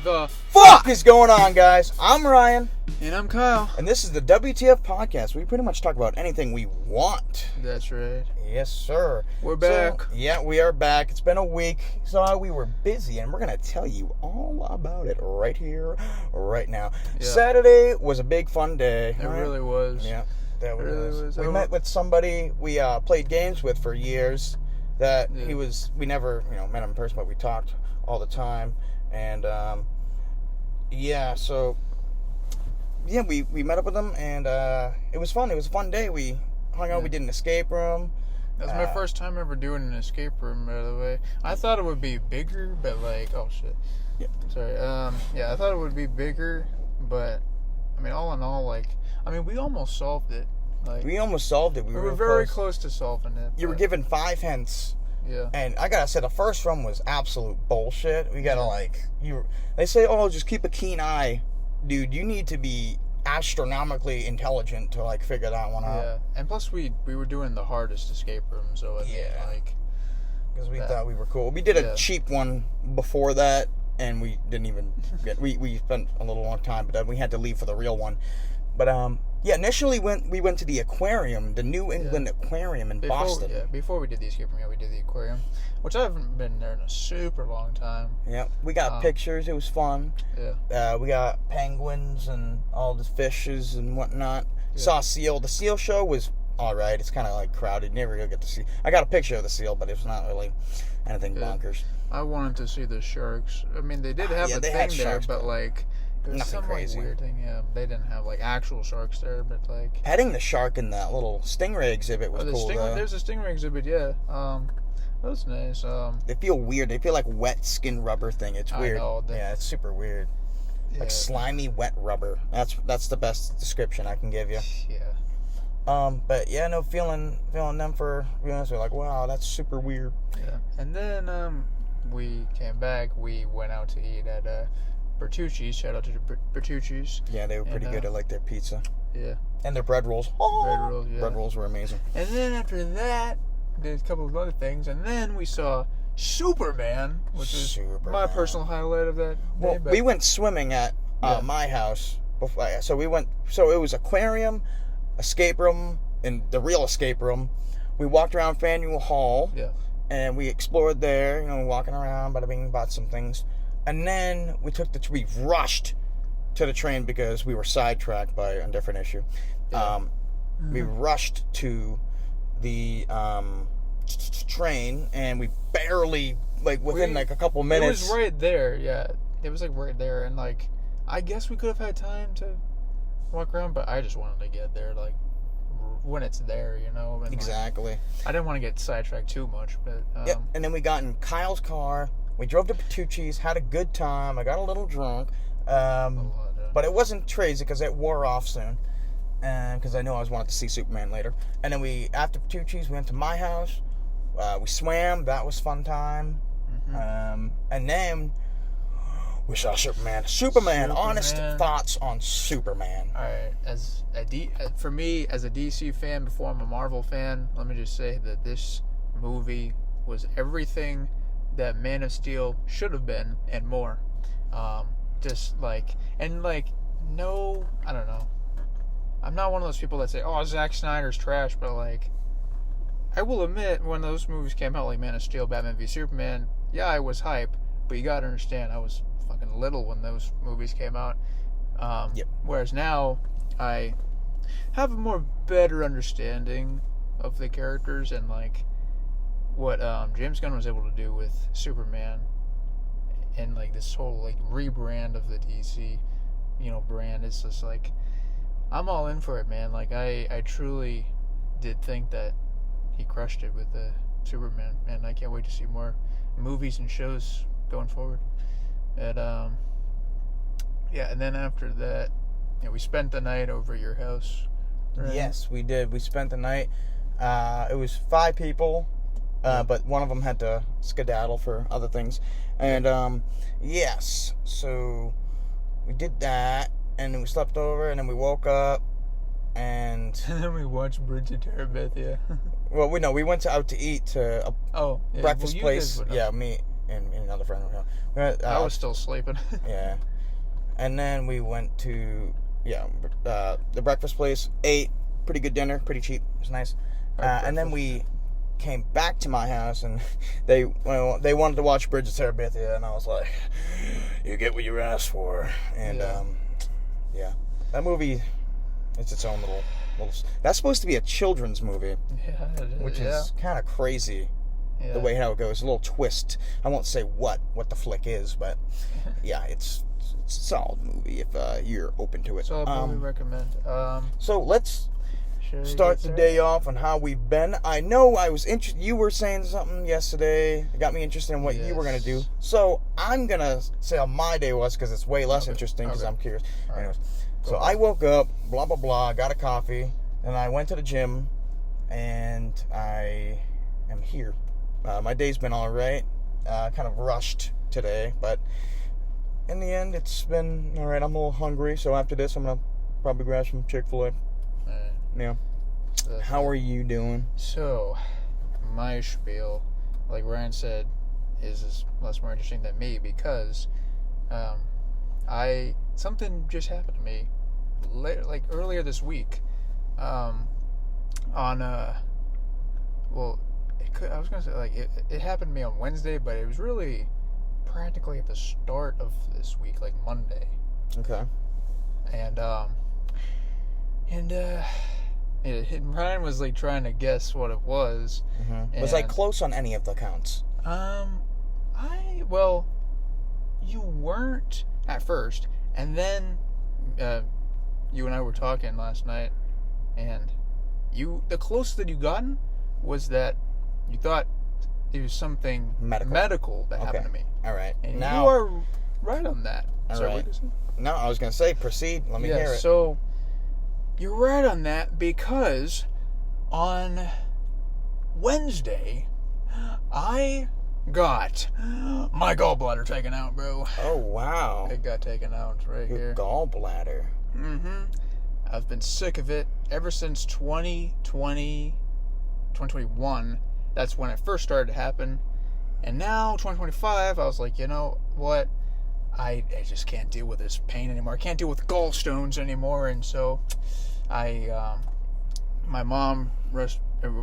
the fuck is going on, guys? I'm Ryan. And I'm Kyle. And this is the WTF Podcast. We pretty much talk about anything we want. That's right. Yes, sir. We're back. So, yeah, we are back. It's been a week. So we were busy, and we're going to tell you all about it right here, right now. Yeah. Saturday was a big, fun day. It really was. Yeah, that really was. We met with somebody we played games with for years. That we never, met him in person, but we talked all the time. And, we met up with him, and it was fun. It was a fun day. We hung out. We did an escape room. That was my first time ever doing an escape room, by the way. I thought it would be bigger, but oh shit. Yeah. Sorry. I thought it would be bigger, but all in all, we almost solved it. We almost solved it. We were very close to solving it. You were given 5 hints. Yeah. And I gotta say, the first one was absolute bullshit. We gotta they say, just keep a keen eye. Dude, you need to be astronomically intelligent to figure that one out. Yeah. And plus we were doing the hardest escape room, so because we thought we were cool. We did a cheap one before that, and we didn't even get. We spent a little long time, but then we had to leave for the real one. But initially we went to the aquarium, the New England Aquarium in Boston. Yeah, before we did the escape room, we did the aquarium, which I haven't been there in a super long time. Yeah, we got pictures. It was fun. Yeah. We got penguins and all the fishes and whatnot. Yeah. Saw a seal. The seal show was all right. It's kind of crowded. You never really get to see. I got a picture of the seal, but it was not really anything bonkers. I wanted to see the sharks. They did have a thing there, but it was some crazy. Weird thing. Yeah, they didn't have actual sharks there, but petting the shark in that little stingray exhibit was cool. There's a stingray exhibit. Yeah. That was nice. They feel weird. They feel like wet skin rubber thing. It's weird. I know, it's super weird. Yeah. Slimy wet rubber. That's the best description I can give you. Yeah. But feeling them for we're like, wow, that's super weird. Yeah. And then we came back. We went out to eat at Bertucci's. Shout out to the Bertucci's. Yeah, they were pretty good. I like their pizza. Yeah. And their bread rolls. Bread rolls, yeah. Bread rolls were amazing. And then after that, did a couple of other things, and then we saw Superman, which is my personal highlight of that day. We went swimming at my house. So we went. So it was aquarium, escape room, and the real escape room. We walked around Faneuil Hall. Yeah. And we explored there. Walking around, bada bing, bought some things. And then we rushed to the train because we were sidetracked by a different issue. Yeah. We rushed to the train, and we barely, within a couple minutes. It was right there, yeah. It was right there, and I guess we could have had time to walk around, but I just wanted to get there, when it's there, And, exactly. I didn't want to get sidetracked too much, but... Yep, and then we got in Kyle's car. We drove to Bertucci's, had a good time. I got a little drunk. But it wasn't crazy because it wore off soon. Because I knew I wanted to see Superman later. And then after Bertucci's, we went to my house. We swam. That was fun time. Mm-hmm. And then we saw Superman. Superman. Honest thoughts on Superman. All right. For me, as a DC fan before I'm a Marvel fan, let me just say that this movie was everything that Man of Steel should have been and more. No, I don't know. I'm not one of those people that say, Zack Snyder's trash, but I will admit, when those movies came out, Man of Steel, Batman v Superman, I was hype, but you gotta understand, I was fucking little when those movies came out. Whereas now, I have a better understanding of the characters and what James Gunn was able to do with Superman and this whole rebrand of the DC brand. It's just I'm all in for it, man. I truly did think that he crushed it with the Superman, and I can't wait to see more movies and shows going forward. And and then after that, we spent the night over at your house, right? Yes, we did. We spent the night. It was 5 people. But one of them had to skedaddle for other things. And, yes. So, we did that. And then we slept over. And then we woke up. And then we watched Bridge of Terabithia. Well, we went out to eat to a breakfast place. Yeah, me and another friend. I was still sleeping. Yeah. And then we went to, the breakfast place, ate, pretty good dinner, pretty cheap, it was nice. And then we came back to my house, and they wanted to watch Bridge of Terabithia, and I was like, you get what you asked for. And, that movie, it's its own little, that's supposed to be a children's movie. Yeah, it is. Which is kind of crazy. Yeah. The way how it goes, a little twist. I won't say what the flick is, but yeah, it's a solid movie if you're open to it. Solid movie, recommend. So let's start the day off on how we've been. I know I was interested. You were saying something yesterday. It got me interested in what you were gonna do. So I'm gonna say how my day was because it's way less interesting because I'm curious. All anyways, so I woke up, blah blah blah, got a coffee, and I went to the gym, and I am here. My day's been all right. Kind of rushed today, but in the end, it's been all right. I'm a little hungry, so after this, I'm gonna probably grab some Chick-fil-A. Yeah. How are you doing? So, my spiel, like Ryan said, is less more interesting than me because something just happened to me earlier this week. I was gonna say it happened to me on Wednesday, but it was really practically at the start of this week, like Monday. Okay. And Ryan was like trying to guess what it was. Mm-hmm. Was I close on any of the counts? You weren't at first, and then you and I were talking last night, and the closest that you gotten was that you thought it was something medical that happened to me. All right. And now, you are right on that. All right. No, I was going to say, proceed. Let me hear it. So, you're right on that because on Wednesday, I got my gallbladder taken out, bro. Oh, wow. It got taken out here. Your gallbladder. Mm-hmm. I've been sick of it ever since 2021. That's when it first started to happen. And now, 2025, I was like, you know what? I just can't deal with this pain anymore. I can't deal with gallstones anymore. And so, my mom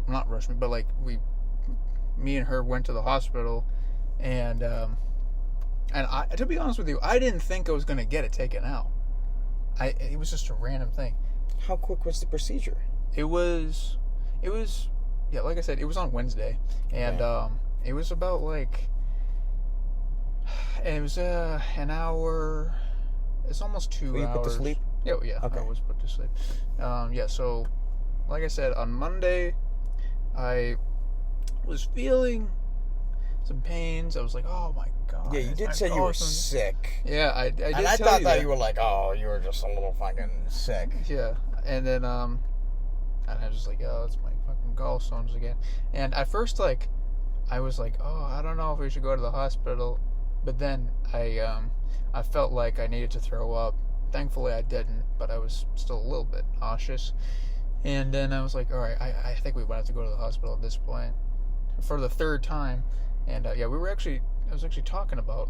not rushed me, but me and her went to the hospital. And I, to be honest with you, I didn't think I was going to get it taken out. It was just a random thing. How quick was the procedure? It was, like I said, it was on Wednesday, and it was about it was an hour. It's almost 2 hours. Were you put to sleep? Yeah, okay. I was put to sleep. So, like I said, on Monday, I was feeling some pains. I was like, oh my god. Yeah, you did say you were sick. Yeah, I did. And I thought that you were like, oh, you were just a little fucking sick. Yeah, and then and I was just like, oh, it's my fucking gallstones again. And at first, I was like, oh, I don't know if we should go to the hospital. But then I felt like I needed to throw up. Thankfully, I didn't, but I was still a little bit nauseous. And then I was like, all right, I think we might have to go to the hospital at this point for the third time. And I was actually talking about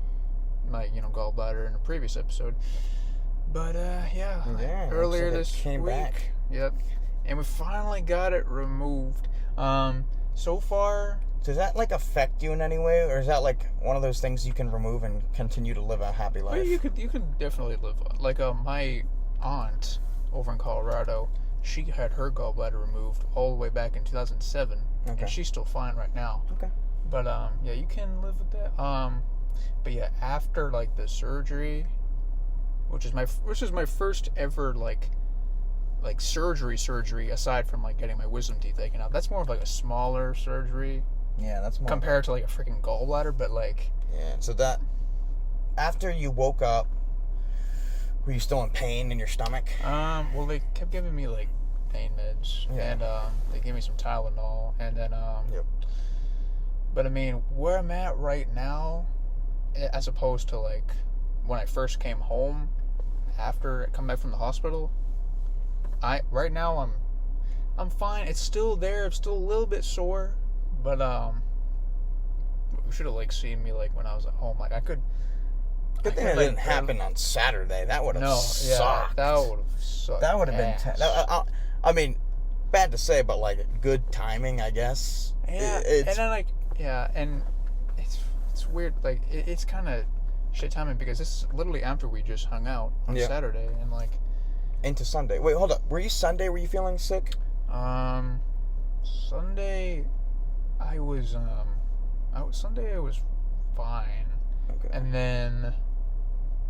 my gallbladder in a previous episode. But earlier this came week, back. Yep, and we finally got it removed. So far. Does that affect you in any way, or is that one of those things you can remove and continue to live a happy life? Well, you could definitely live my aunt over in Colorado. She had her gallbladder removed all the way back in 2007, and she's still fine right now. Okay. But you can live with that. But yeah, after the surgery, which is my first ever surgery aside from getting my wisdom teeth taken out. That's more of a smaller surgery. Yeah, that's more compared to a freaking gallbladder, but yeah. So that after you woke up, were you still in pain in your stomach? Well, they kept giving me pain meds, and they gave me some Tylenol, and then Yep. But I mean, where I'm at right now, as opposed to when I first came home after coming back from the hospital, right now I'm fine. It's still there. I'm still a little bit sore. But should have, like, seen me, like, when I was at home. Like, I could... Good thing it didn't happen on Saturday. That would have sucked. That would have sucked. That would have been... I mean, bad to say, but, like, good timing, I guess. Yeah, and then, like... Yeah, and it's weird. Like, it's kind of shit timing because this is literally after we just hung out on Saturday, and, like... Into Sunday. Wait, hold up. Were you feeling sick? Sunday, I was fine. Okay. And then...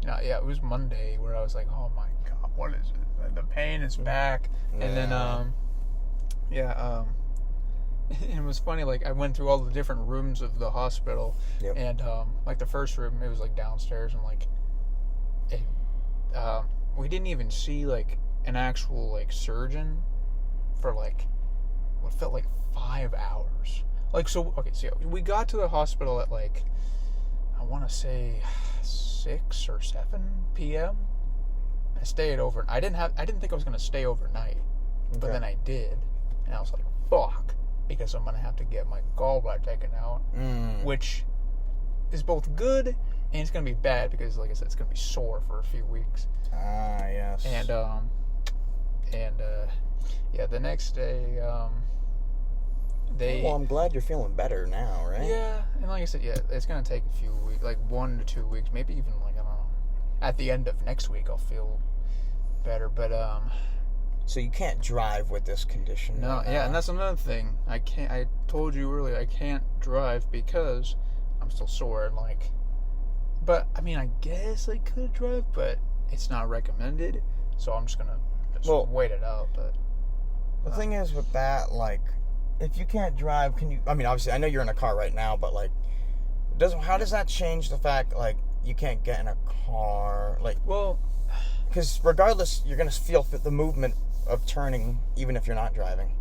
it was Monday where I was like, oh my God, what is it? The pain is back. Yeah. And then, it was funny, like, I went through all the different rooms of the hospital, and, like, the first room, it was, like, downstairs, and, like, we didn't even see, like, an actual, like, surgeon for, like, what felt like 5 hours. Like, so we got to the hospital at, like, I want to say 6 or 7 p.m. I stayed over. I didn't think I was going to stay overnight, but then I did, and I was like, fuck, because I'm going to have to get my gallbladder taken out, which is both good and it's going to be bad because, like I said, it's going to be sore for a few weeks. Ah, yes. And the next day, well, I'm glad you're feeling better now, right? Yeah, and like I said, it's going to take a few weeks, like 1 to 2 weeks, maybe even, like, I don't know. At the end of next week, I'll feel better, but, So you can't drive with this condition. No, and that's another thing. I told you earlier, I can't drive because I'm still sore, and, like, but, I mean, I guess I could drive, but it's not recommended, so I'm just going to wait it out, but... The thing is with that, like, if you can't drive, can you... I mean, obviously, I know you're in a car right now, but, like, how does that change the fact, like, you can't get in a car? Like, well... Because regardless, you're going to feel the movement of turning, even if you're not driving.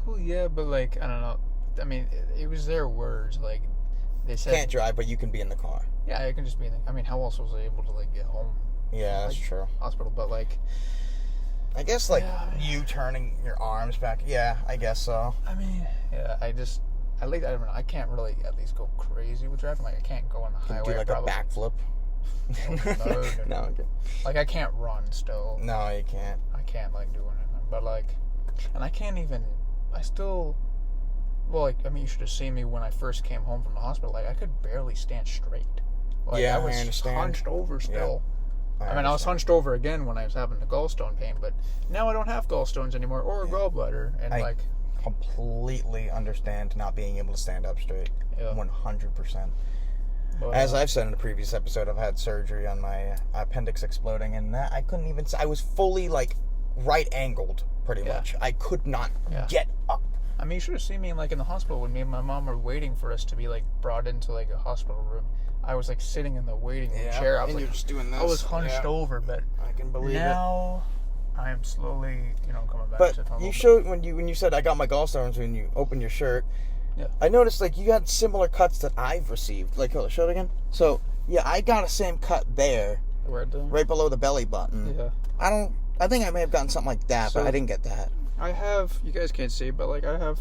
Well, yeah, but, like, I don't know. I mean, it was their words, like, they said... Can't drive, but you can be in the car. Yeah, I can just be in the... I mean, how else was I able to, like, get home? Yeah, that's like, true. Hospital, but, like... I guess, like, you turning your arms back. Yeah, I guess so. I mean, yeah, I don't know. I can't really at least go crazy with driving. Like, I can't go on the highway. Do, like, a backflip? No. Okay. Like, I can't run still. No, you can't. I can't, like, do anything. But, like, and I can't even... I still... Well, like, I mean, you should have seen me when I first came home from the hospital. Like, I could barely stand straight. Like, yeah, I was understand. Hunched over still. Yeah. I was hunched over again when I was having the gallstone pain, but now I don't have gallstones anymore or a gallbladder, and I completely understand not being able to stand up straight. 100%. As I've said in a previous episode, I've had surgery on my appendix exploding, and that I couldn't even... I was fully, like, right-angled, pretty much. I could not get up. I mean, you should have seen me, like, in the hospital when me and my mom were waiting for us to be, like, brought into, like, a hospital room. I was, like, sitting in the waiting room chair. I was, like, just doing this. I was hunched over, but I can believe now I am slowly, coming back but to normal. You showed when you said I got my gallstones when you opened your shirt. Yeah. I noticed, like, you had similar cuts that I've received. Like, hold on, show it again. So, yeah, I got a same cut there. Right below the belly button. Yeah. I think I may have gotten something like that, but I didn't get that. I have, you guys can't see, but, like, I have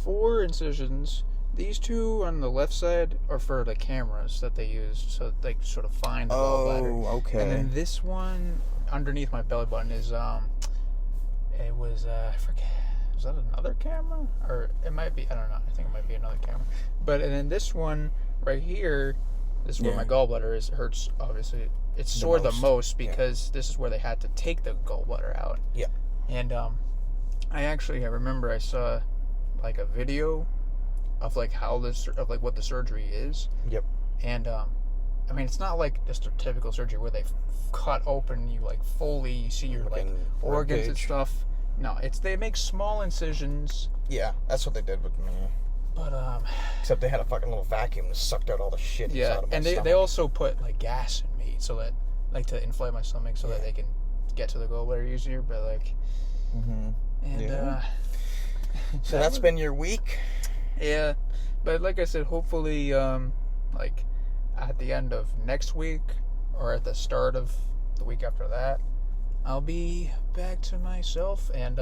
4 incisions. These 2 on the left side are for the cameras that they use, so they sort of find the gallbladder. Oh, okay. And then this one underneath my belly button is, it was, I forget, was that another camera? Or it might be, I don't know, I think it might be another camera. But, and then this one right here, this is where my gallbladder is, hurts, obviously. It's sore the most because this is where they had to take the gallbladder out. Yeah. And, I remember I saw, like, a video of, like, what the surgery is. Yep. And, I mean, it's not like just a typical surgery where they cut open you, like, fully, you see your, like, organs and stuff. No, they make small incisions. Yeah, that's what they did with me. But, except they had a fucking little vacuum that sucked out all the shit inside of my stomach. They also put, like, gas in me so that, like, to inflate my stomach so that they can get to the gallbladder easier, but, like... Mm-hmm. And, so that's been your week? Yeah, but like I said, hopefully, like, at the end of next week, or at the start of the week after that, I'll be back to myself, and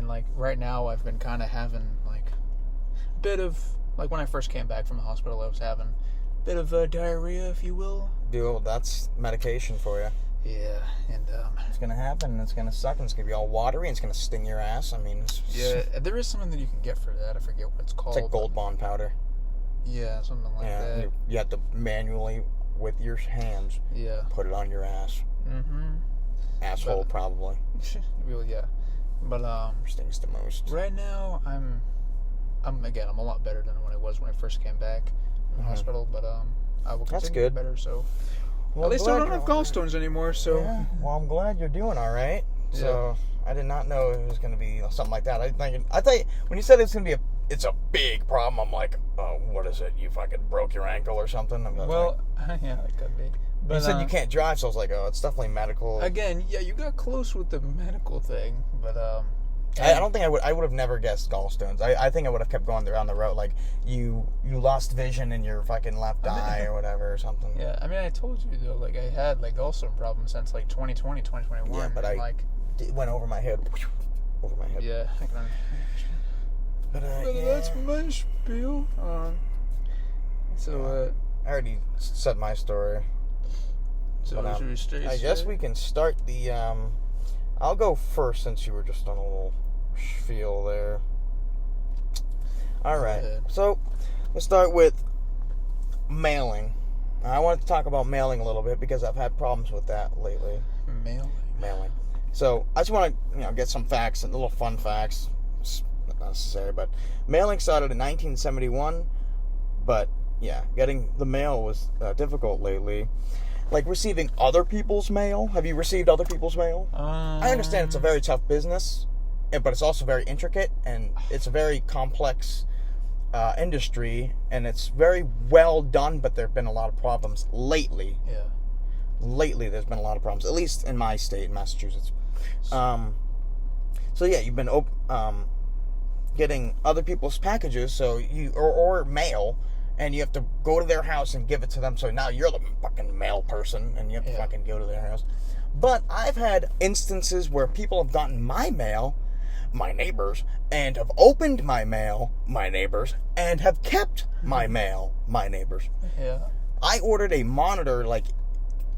like, right now, I've been kind of having, like, a bit of, Like, when I first came back from the hospital, I was having a bit of diarrhea, if you will. Dude, that's medication for you. Yeah, and it's gonna happen. It's gonna suck, and it's gonna be all watery, and it's gonna sting your ass. I mean, yeah, there is something that you can get for that. I forget what it's called. It's like Gold Bond powder. Yeah, something like that. You have to manually, with your hands, put it on your ass. Mm-hmm. Asshole, probably. Well, yeah, but stings the most. Right now, I'm a lot better than what I was when I first came back from the hospital. But I will continue to get better. So. Well, at least I don't have gallstones anymore, so... Yeah. Well, I'm glad you're doing all right. So, I did not know it was going to be something like that. I thought when you said it's going to be it's a big problem, I'm like, oh, what is it? You fucking broke your ankle or something? Well, yeah, it could be. But you said you can't drive, so I was like, oh, it's definitely medical. Again, yeah, you got close with the medical thing, but... I don't think I would have never guessed gallstones. I think I would have kept going down the road. Like, you lost vision in your fucking left eye or whatever or something. Yeah, I mean, I told you, though, like, I had, like, gallstone problems since, like, 2020, 2021. Yeah, but it went over my head. Over my head. Yeah, I can understand. But that's my spiel. I already said my story. So, should we stay? I guess we can start the, I'll go first since you were just on a little spiel there. All right. So, let's start with mailing. I wanted to talk about mailing a little bit because I've had problems with that lately. Mailing. So, I just want to, get some facts, and little fun facts. It's not necessary, but mailing started in 1971. But, yeah, getting the mail was difficult lately. Like receiving other people's mail. Have you received other people's mail? I understand it's a very tough business, but it's also very intricate, and it's a very complex industry, and it's very well done, but there have been a lot of problems lately. Yeah. Lately, there's been a lot of problems, at least in my state, in Massachusetts. So, yeah, you've been getting other people's packages, so or mail, and you have to go to their house and give it to them. So now you're the fucking mail person, and you have to fucking go to their house. But I've had instances where people have gotten my mail, my neighbors, and have opened my mail, my neighbors, and have kept my mail, my neighbors. Yeah. I ordered a monitor like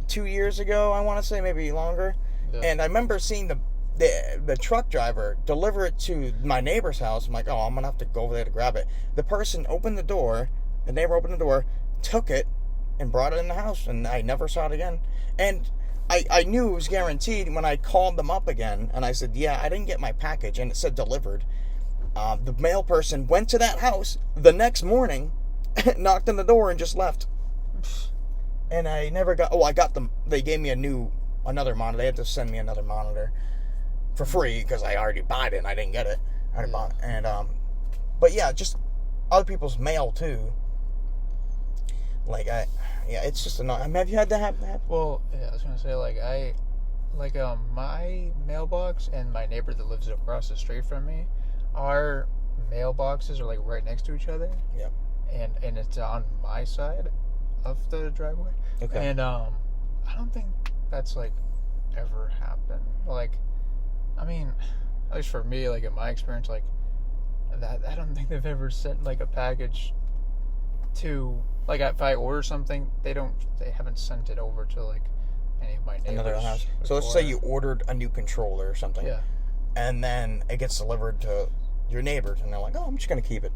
2 years ago, I want to say, maybe longer. Yeah. And I remember seeing the truck driver deliver it to my neighbor's house. I'm like, oh, I'm going to have to go over there to grab it. The person opened the door. The neighbor opened the door, took it, and brought it in the house, and I never saw it again. And I knew it was guaranteed when I called them up again, and I said, yeah, I didn't get my package, and it said delivered. The mail person went to that house the next morning, knocked on the door, and just left. And I never got... Oh, I got them. They gave me another monitor. They had to send me another monitor for free, because I already bought it, and I didn't get it. I already bought it. And, but yeah, just other people's mail, too. Like, it's just annoying. I mean, have you had that happen? Well, yeah, I was going to say, my mailbox and my neighbor that lives across the street from me, our mailboxes are, right next to each other. Yep. And it's on my side of the driveway. Okay. And, I don't think that's, ever happened. I mean, at least for me, in my experience, that, I don't think they've ever sent, a package to... if I order something, they haven't sent it over to, any of my neighbors. Another house. Before. So let's say you ordered a new controller or something. Yeah. And then it gets delivered to your neighbors, and they're like, oh, I'm just going to keep it.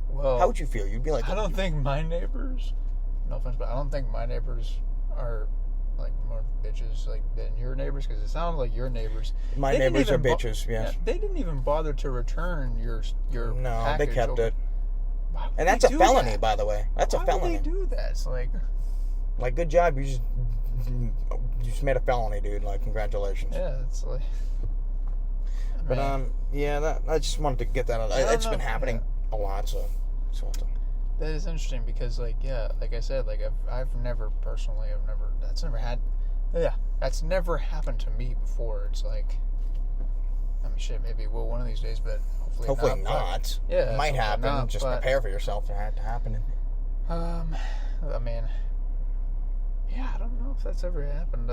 Well... How would you feel? You'd be like... I don't think my neighbors... No offense, but I don't think my neighbors are, more bitches, than your neighbors, because it sounds like your neighbors... My neighbors are bitches, yes. Yeah, they didn't even bother to return your No, package. they kept it. And that's a felony, by the way. That's a felony. Why would they do that? It's good job. You just made a felony, dude. Congratulations. Yeah, it's But I just wanted to get that out. It's been happening a lot, so. That is interesting because, like I said, I've never personally, that's never happened to me before. It's I mean, shit, maybe it will one of these days, but hopefully not. But, yeah, it might happen. Not, just prepare for yourself for it to happen. I mean, yeah, I don't know if that's ever happened.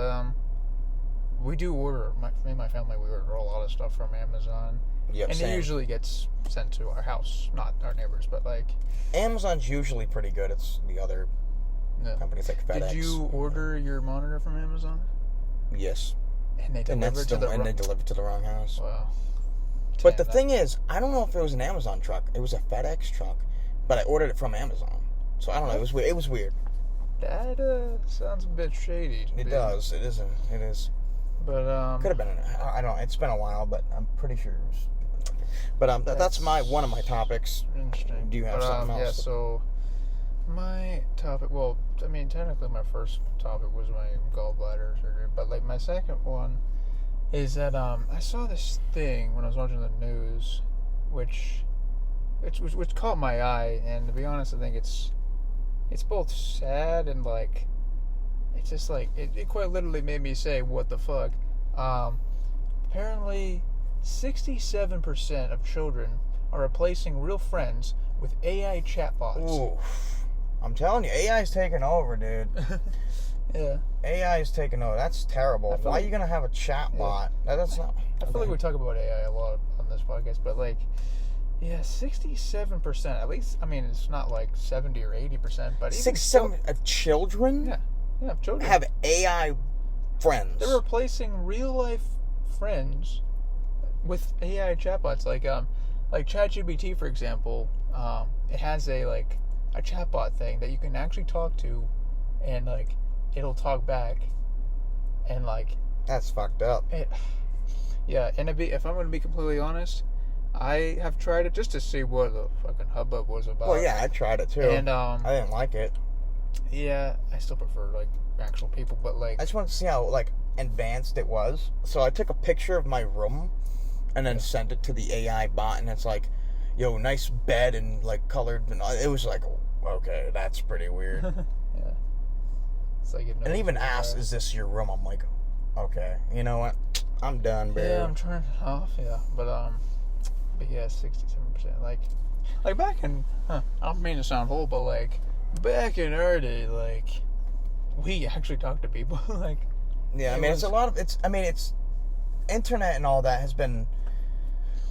we do order. Me and my family, we order a lot of stuff from Amazon. Yep, and same. it usually gets sent to our house, not our neighbors, but like... Amazon's usually pretty good. It's the other companies like FedEx. Did you order your monitor from Amazon? Yes. And they delivered to the wrong house. Wow. But the thing is, I don't know if it was an Amazon truck. It was a FedEx truck, but I ordered it from Amazon. So I don't know. It was weird. It was weird. That sounds a bit shady. It does. It isn't. It is. But could have been. I don't. It's been a while, but I'm pretty sure it was. But that's one of my topics. Interesting. Do you have something else? Yeah. So my topic. Well, I mean, technically, my first topic was my gallbladder surgery, but like my second one is that I saw this thing when I was watching the news, which caught my eye, and to be honest, I think it's both sad and like it's just like it quite literally made me say, what the fuck. Apparently 67% of children are replacing real friends with AI chatbots. Ooh, I'm telling you, AI's taking over, dude. Yeah. AI's taking over. That's terrible. Why are you gonna have a chatbot? Yeah. That's not. I feel like we talk about AI a lot on this podcast, but like, yeah, 67%. At least, I mean, it's not like 70 or 80%, but 67 of children. Yeah, children have AI friends. They're replacing real life friends with AI chatbots, like ChatGPT, for example. It has a chatbot thing that you can actually talk to, and like it'll talk back, and like that's fucked up. Yeah, and if I'm going to be completely honest, I have tried it just to see what the fucking hubbub was about. Well, yeah, I tried it too, and I didn't like it. Yeah, I still prefer like actual people, but like I just wanted to see how like advanced it was. So I took a picture of my room and then sent it to the AI bot, and it's like, yo, nice bed and like colored, and it was like, okay, that's pretty weird. Yeah. It's like, and even asked, is this your room? I'm like, okay, you know what? I'm done, bro. Yeah, I'm turning it off. Yeah, but yeah, 67%. Like back in, I don't mean to sound old, but like back in our day, like we actually talked to people. Like, yeah, I mean, it's a lot of it's internet and all that has been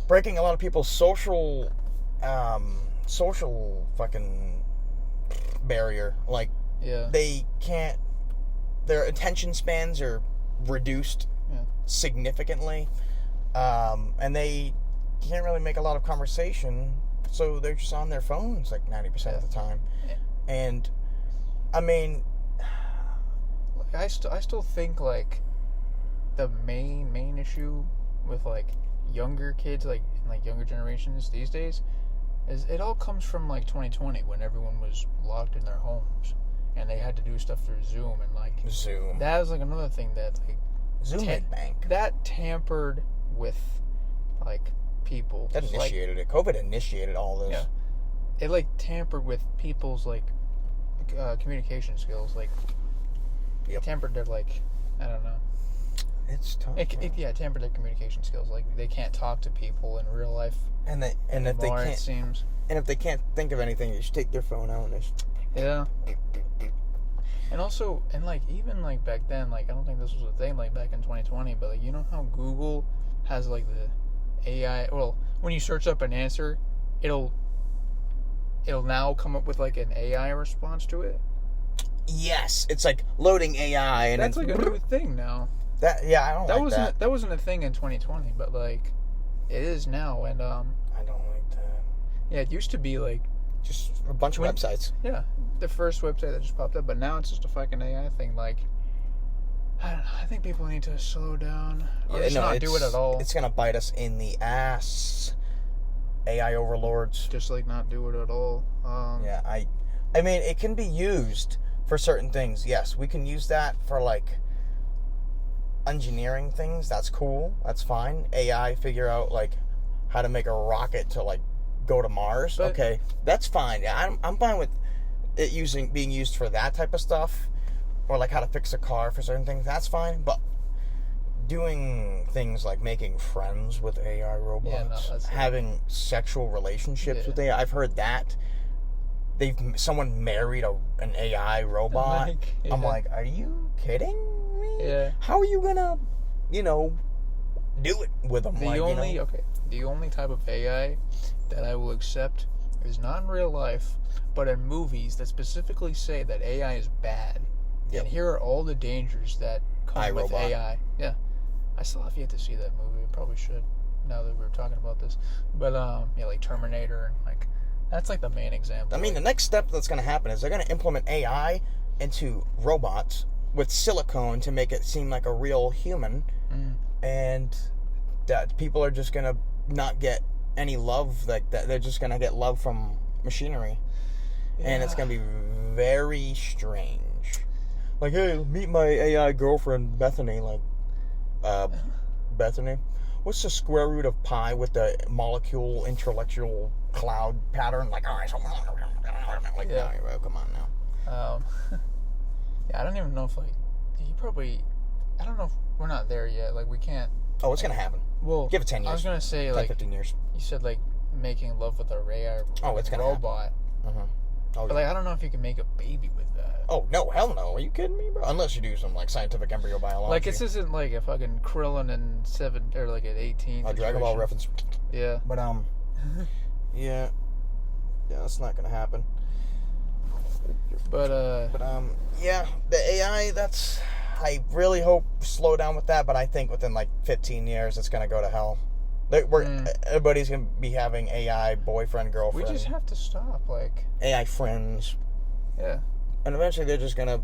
breaking a lot of people's social fucking barrier. Like, yeah, they can't. Their attention spans are reduced significantly, and they can't really make a lot of conversation, so they're just on their phones like 90% of the time. Yeah. And I mean, like, I still think like the main issue with like younger kids, like in like younger generations these days, is it all comes from like 2020 when everyone was locked in their homes and they had to do stuff through Zoom, and like Zoom. That was like another thing that like Zoom bank that tampered with like people. That initiated it. COVID initiated all this. Yeah, it like tampered with people's like communication skills. Like, tampered their like, I don't know. It's tough. It tampered their communication skills. Like, they can't talk to people in real life. And if they can't, it seems. And if they can't think of anything, they just take their phone out and just. Yeah. And also, and like even like back then, like I don't think this was a thing like back in 2020, but like, you know how Google has like the AI. Well, when you search up an answer, it'll now come up with like an AI response to it. Yes, it's like loading AI, and that's like a new thing now. I don't like that. That wasn't a thing in 2020, but like it is now, and I don't like that. Yeah, it used to be like just a bunch of websites. Yeah, the first website that just popped up, but now it's just a fucking AI thing. Like, I don't know. I think people need to slow down, or just not do it at all. It's gonna bite us in the ass. AI overlords. Just like not do it at all. Yeah, I mean, it can be used for certain things. Yes, we can use that for like engineering things. That's cool. That's fine. AI figure out like how to make a rocket to like go to Mars. But, okay, that's fine. Yeah, I'm fine with it being used for that type of stuff, or like how to fix a car for certain things. That's fine. But doing things like making friends with AI robots, having sexual relationships with AI, I've heard that. Someone married an AI robot. I'm like, are you kidding me? Yeah. How are you gonna do it with them. The only type of AI that I will accept is not in real life, but in movies that specifically say that AI is bad. Yep. And here are all the dangers that come with AI. Yeah. I still have yet to see that movie. I probably should, now that we're talking about this. But, like Terminator, and like, that's like the main example. I mean, the next step that's going to happen is they're going to implement AI into robots with silicone to make it seem like a real human. And that people are just going to not get any love like that. They're just going to get love from machinery. Yeah. And it's going to be very strange. Like, hey, meet my AI girlfriend, Bethany. Like, Bethany? What's the square root of pi with the molecule intellectual cloud pattern? Like, all right, so... Like, yeah. No, come on now. Yeah, I don't even know if, like, I don't know if we're not there yet. Like, we can't... Oh, it's going to happen. Well, give it 10 years. I was going to say, 10, like... 15 years. You said, like, making love with a AI it's gonna robot. Uh-huh. Oh, but, like, I don't know if you can make a baby with that. Oh, no, hell no. Are you kidding me, bro? Unless you do some, like, scientific embryo biology. Like, this isn't, like, a fucking Krillin in 7, or, like, an 18. A Dragon Ball reference. Yeah. But, yeah. Yeah, that's not gonna happen. But, yeah, the AI, I really hope slow down with that, but I think within, like, 15 years, it's gonna go to hell. Everybody's gonna be having AI boyfriend, girlfriend. We just have to stop, like... AI friends. Yeah. And eventually they're just gonna...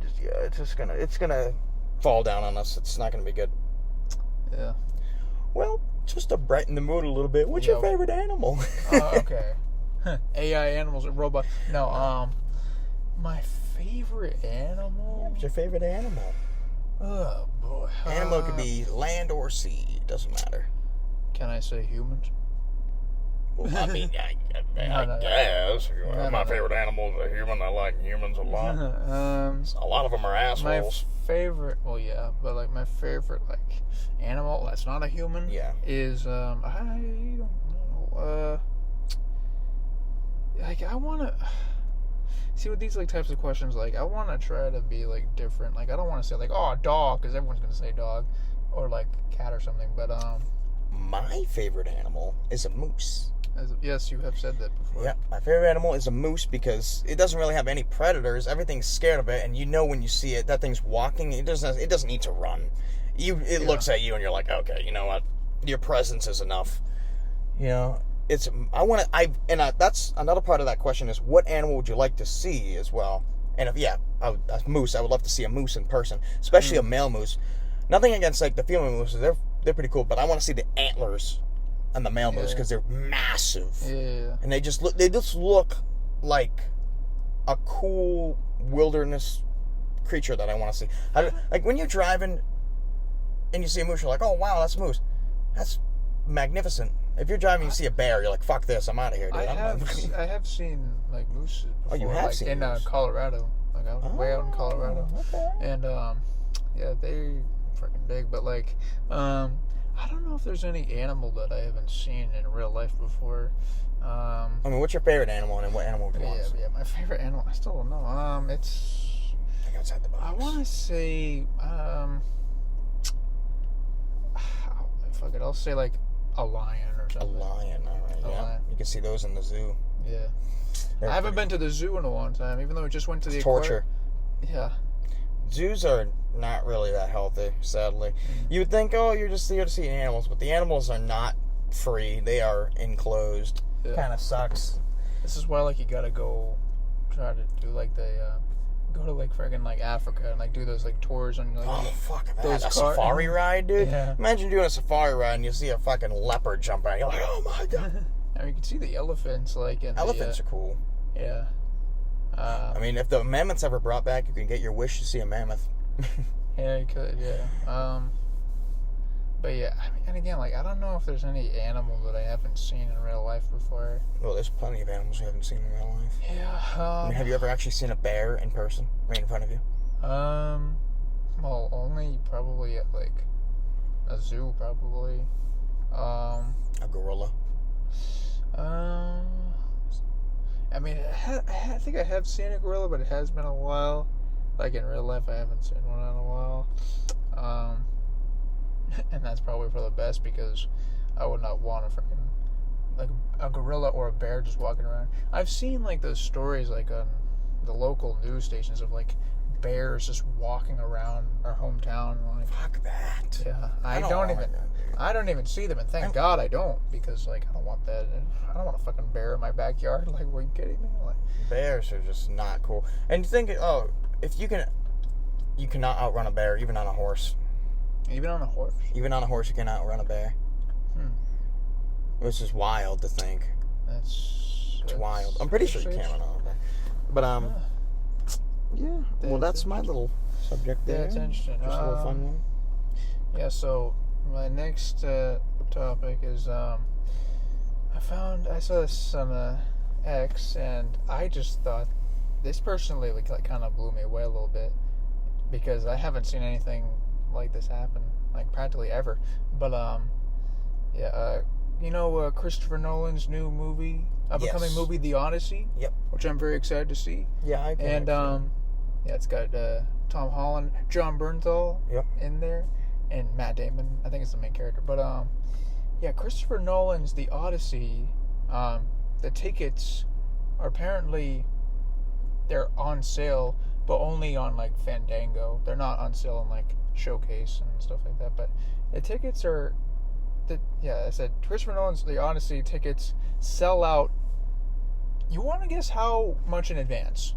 It's gonna fall down on us. It's not gonna be good. Yeah. Well, just to brighten the mood a little bit, what's your favorite animal? Okay. AI animals and robots. No, my favorite animal? Yeah, what's your favorite animal? Oh, boy. Animal could be land or sea. Doesn't matter. Can I say humans? Well, I mean, I guess. My favorite animal is a human. I like humans a lot. A lot of them are assholes. My favorite, well, yeah, but like my favorite, like, animal that's not a human is, I don't know. Like, I want to... See, with these, like, types of questions, like, I want to try to be, like, different. Like, I don't want to say, like, oh, dog, because everyone's going to say dog. Or, like, cat or something, but, My favorite animal is a moose. Yes, you have said that before. Yeah, my favorite animal is a moose because it doesn't really have any predators. Everything's scared of it, and you know when you see it, that thing's walking. It doesn't need to run. It looks at you, and you're like, okay, you know what? Your presence is enough. You know... That's another part of that question is what animal would you like to see as well? And a moose. I would love to see a moose in person, especially a male moose. Nothing against like the female mooses; they're pretty cool, but I want to see the antlers on the male moose because they're massive. Yeah, and they just look like a cool wilderness creature that I want to see. Like when you're driving and you see a moose, you're like, oh wow, that's a moose. That's magnificent. If you're driving and you see a bear, you're like, fuck this, I'm out of here, dude. I have seen, like, mooses before. Oh, you have seen in moose? Colorado. Like, I was way out in Colorado. Okay. And, yeah, they freaking big. But, like, I don't know if there's any animal that I haven't seen in real life before. I mean, what's your favorite animal, and what animal do you want to see? Yeah, my favorite animal, I still don't know. It's... Think outside the box. I want to say, fuck it, I'll say, like, a lion or something. A lion, alright, yeah. Lion. You can see those in the zoo. Yeah. I haven't been to the zoo in a long time, even though we just went to the torture. Yeah. Zoos are not really that healthy, sadly. You would think, oh, you're just here to see animals, but the animals are not free. They are enclosed. Yeah. Kind of sucks. This is why, like, you gotta go try to do, like, go to, like, friggin', like, Africa and, like, do those, like, tours on, like... Oh, fuck that. A safari ride, dude? Yeah. Imagine doing a safari ride and you see a fucking leopard jump out. You're like, oh, my God. I mean, you can see the elephants, like, in Elephants are cool. Yeah. I mean, if the mammoth's ever brought back, you can get your wish to see a mammoth. Yeah, you could, yeah. But yeah, I mean, and again, like, I don't know if there's any animal that I haven't seen in real life before. Well, there's plenty of animals you haven't seen in real life. Yeah. I mean, have you ever actually seen a bear in person, right in front of you? Well, only probably at, like, a zoo, probably. A gorilla. I mean, I think I have seen a gorilla, but it has been a while. Like, in real life, I haven't seen one in a while. and that's probably for the best because I would not want a freaking like a gorilla or a bear just walking around. I've seen like those stories like on the local news stations of like bears just walking around our hometown. Like, fuck that. Yeah, I don't even see them, and thank God I don't, because like I don't want that. I don't want a fucking bear in my backyard. Like, were you kidding me? Like, bears are just not cool. And you think, if you cannot outrun a bear even on a horse. Even on a horse? Even on a horse, you cannot outrun a bear. Which is wild to think. It's wild. I'm pretty sure you can't run on a bear. But yeah. Well, that's my little subject there. That's interesting. Just a little fun one. Yeah. So my next topic is I saw this on X, and I just thought this personally like kind of blew me away a little bit because I haven't seen anything like this happen like practically ever. But Christopher Nolan's new movie, upcoming movie, The Odyssey. Yep. Which I'm very excited to see. Yeah, I can. And it's got Tom Holland, John Bernthal in there, and Matt Damon. I think it's the main character. But Christopher Nolan's The Odyssey. The tickets are apparently they're on sale, but only on like Fandango. They're not on sale on like Showcase and stuff like that. But the tickets are. I said Christopher Nolan's The Odyssey tickets sell out. You want to guess how much in advance?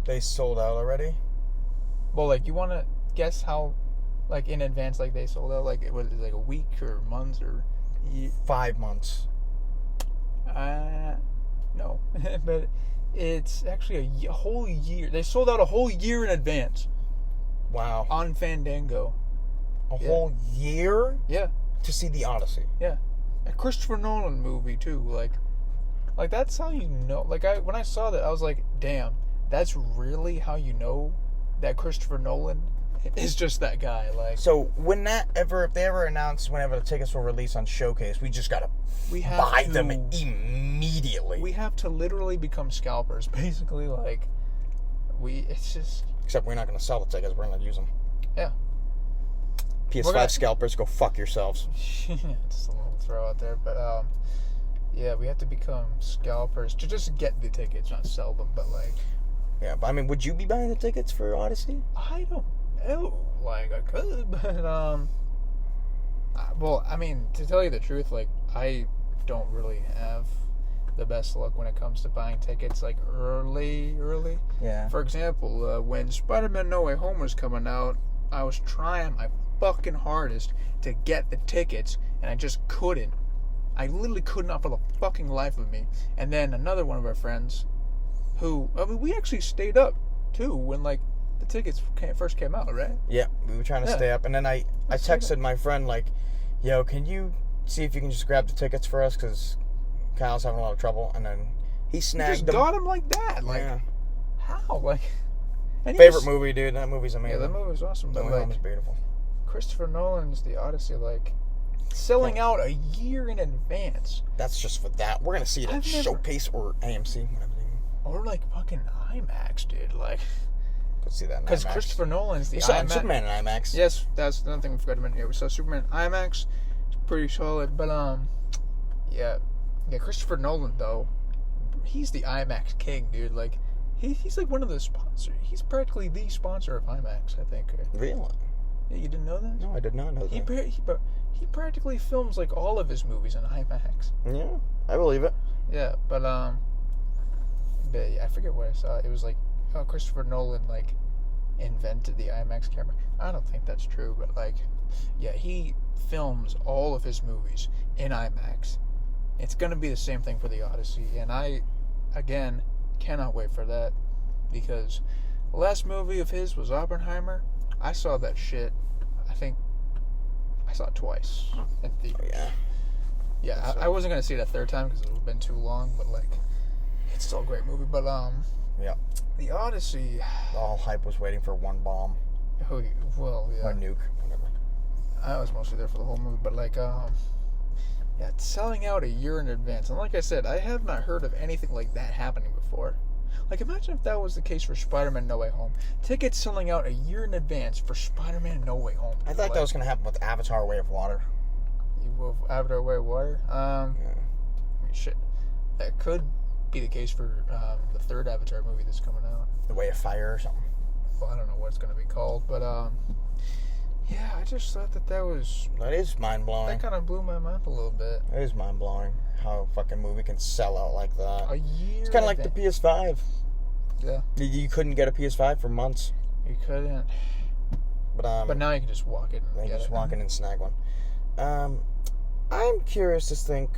They sold out already? Well, like, you want to guess how, like, in advance, like, they sold out? Like, it was like a week or months or 5 months. No. But it's actually a whole year. They sold out a whole year in advance. Wow. On Fandango. A whole year? Yeah. To see The Odyssey. Yeah. A Christopher Nolan movie, too. Like that's how you know. Like, when I saw that, I was like, damn, that's really how you know that Christopher Nolan is just that guy. Like, so if they ever announce whenever the tickets will release on Showcase, we just gotta buy them immediately. We have to literally become scalpers, basically. Like, it's just. Except we're not gonna sell the tickets; we're gonna use them. Yeah. PS5 scalpers, go fuck yourselves. Just a little throw out there, but we have to become scalpers to just get the tickets, not sell them. But like, yeah, but I mean, would you be buying the tickets for Odyssey? I don't know. Like, I could, but well, I mean, to tell you the truth, like, I don't really have the best luck when it comes to buying tickets like early. Yeah. For example, when Spider-Man No Way Home was coming out, I was trying my fucking hardest to get the tickets, and I just couldn't. I literally could not for the fucking life of me. And then another one of our friends, we actually stayed up too when like the tickets first came out, right? Yeah, we were trying to stay up, and then I texted my friend like, "Yo, can you see if you can just grab the tickets for us? Because Kyle's having a lot of trouble." And then he snagged them. Got him like that. Like, how? Like, favorite movie, dude. That movie's amazing. Yeah, that movie's awesome. That movie was beautiful. Christopher Nolan's The Odyssey, like, selling out a year in advance. That's just for that. We're gonna see it at Showcase or AMC, whatever. Or like fucking IMAX, dude. Like, could see that in IMAX. Because Christopher Nolan's the IMAX. Superman in IMAX. Yes, that's another thing we forgot to mention. Yeah, we saw Superman in IMAX. It's pretty solid, but yeah, Christopher Nolan though, he's the IMAX king, dude. Like, he's like one of the sponsors. He's practically the sponsor of IMAX, I think. Really? Yeah, you didn't know that? No, I did not know that. He practically films like all of his movies in IMAX. Yeah, I believe it. Yeah, but I forget what I saw. It was like, Christopher Nolan like invented the IMAX camera. I don't think that's true, but like, yeah, he films all of his movies in IMAX. It's gonna be the same thing for The Odyssey, and I, again, cannot wait for that, because the last movie of his was Oppenheimer. I saw that shit. I think I saw it twice in theaters. Oh, yeah. I wasn't gonna see it a third time because it would have been too long, but like, it's still a great movie. But yeah, The Odyssey. All hype was waiting for one bomb. Oh, well, yeah. Or nuke, whatever. I was mostly there for the whole movie, but like, it's selling out a year in advance. And like I said, I have not heard of anything like that happening before. Like, imagine if that was the case for Spider-Man No Way Home. Tickets selling out a year in advance for Spider-Man No Way Home. I thought that was going to happen with Avatar Way of Water. Avatar Way of Water? Yeah. I mean, shit. That could be the case for the third Avatar movie that's coming out. The Way of Fire or something. Well, I don't know what it's going to be called, but, yeah, I just thought that was... That is mind-blowing. That kind of blew my mind a little bit. It is mind-blowing how a fucking movie can sell out like that. A year. It's kind of like the PS5. Yeah. You couldn't get a PS5 for months. You couldn't. But now you can just walk in and get it. Just walk in and snag one. I'm curious to think